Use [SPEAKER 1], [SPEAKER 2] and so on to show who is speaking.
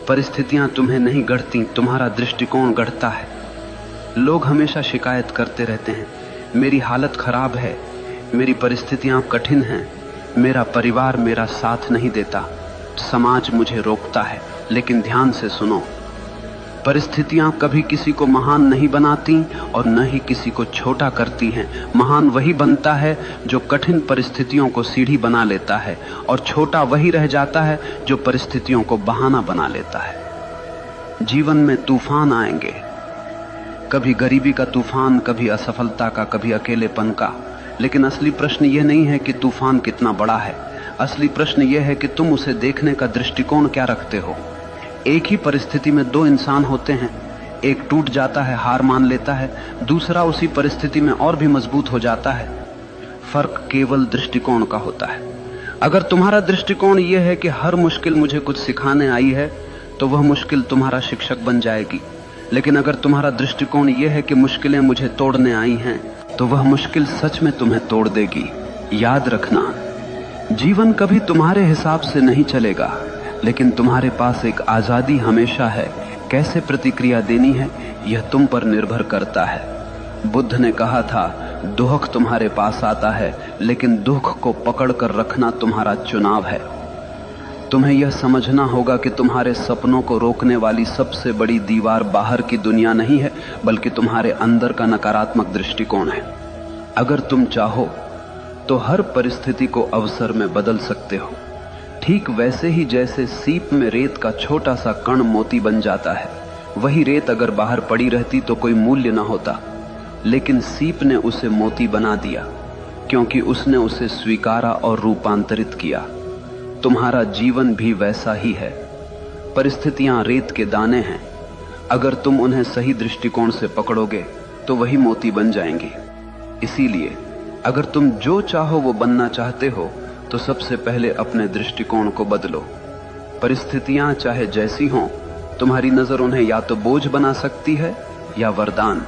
[SPEAKER 1] परिस्थितियां तुम्हें नहीं गढ़ती, तुम्हारा दृष्टिकोण गढ़ता है। लोग हमेशा शिकायत करते रहते हैं, मेरी हालत खराब है, मेरी परिस्थितियां कठिन हैं, मेरा परिवार मेरा साथ नहीं देता, समाज मुझे रोकता है। लेकिन ध्यान से सुनो, परिस्थितियां कभी किसी को महान नहीं बनाती और न ही किसी को छोटा करती हैं। महान वही बनता है जो कठिन परिस्थितियों को सीढ़ी बना लेता है, और छोटा वही रह जाता है जो परिस्थितियों को बहाना बना लेता है। जीवन में तूफान आएंगे, कभी गरीबी का तूफान, कभी असफलता का, कभी अकेलेपन का। लेकिन असली प्रश्न यह नहीं है कि तूफान कितना बड़ा है, असली प्रश्न यह है कि तुम उसे देखने का दृष्टिकोण क्या रखते हो। एक ही परिस्थिति में दो इंसान होते हैं, एक टूट जाता है, हार मान लेता है, दूसरा उसी परिस्थिति में और भी मजबूत हो जाता है। फर्क केवल दृष्टिकोण का होता है। अगर तुम्हारा दृष्टिकोण यह है कि हर मुश्किल मुझे कुछ सिखाने आई है, तो वह मुश्किल तुम्हारा शिक्षक बन जाएगी। लेकिन अगर तुम्हारा दृष्टिकोण यह है कि मुश्किलें मुझे तोड़ने आई हैं, तो वह मुश्किल सच में तुम्हें तोड़ देगी। याद रखना, जीवन कभी तुम्हारे हिसाब से नहीं चलेगा, लेकिन तुम्हारे पास एक आजादी हमेशा है। कैसे प्रतिक्रिया देनी है यह तुम पर निर्भर करता है। बुद्ध ने कहा था, दुख तुम्हारे पास आता है, लेकिन दुख को पकड़कर रखना तुम्हारा चुनाव है। तुम्हें यह समझना होगा कि तुम्हारे सपनों को रोकने वाली सबसे बड़ी दीवार बाहर की दुनिया नहीं है, बल्कि तुम्हारे अंदर का नकारात्मक दृष्टिकोण है। अगर तुम चाहो तो हर परिस्थिति को अवसर में बदल सकते हो। ठीक वैसे ही जैसे सीप में रेत का छोटा सा कण मोती बन जाता है, वही रेत अगर बाहर पड़ी रहती तो कोई मूल्य न होता, लेकिन सीप ने उसे मोती बना दिया, क्योंकि उसने उसे स्वीकारा और रूपांतरित किया। तुम्हारा जीवन भी वैसा ही है। परिस्थितियां रेत के दाने हैं, अगर तुम उन्हें सही दृष्टिकोण से पकड़ोगे तो वही मोती बन जाएंगे। इसीलिए अगर तुम जो चाहो वो बनना चाहते हो, तो सबसे पहले अपने दृष्टिकोण को बदलो। परिस्थितियां चाहे जैसी हों, तुम्हारी नजर उन्हें या तो बोझ बना सकती है या वरदान।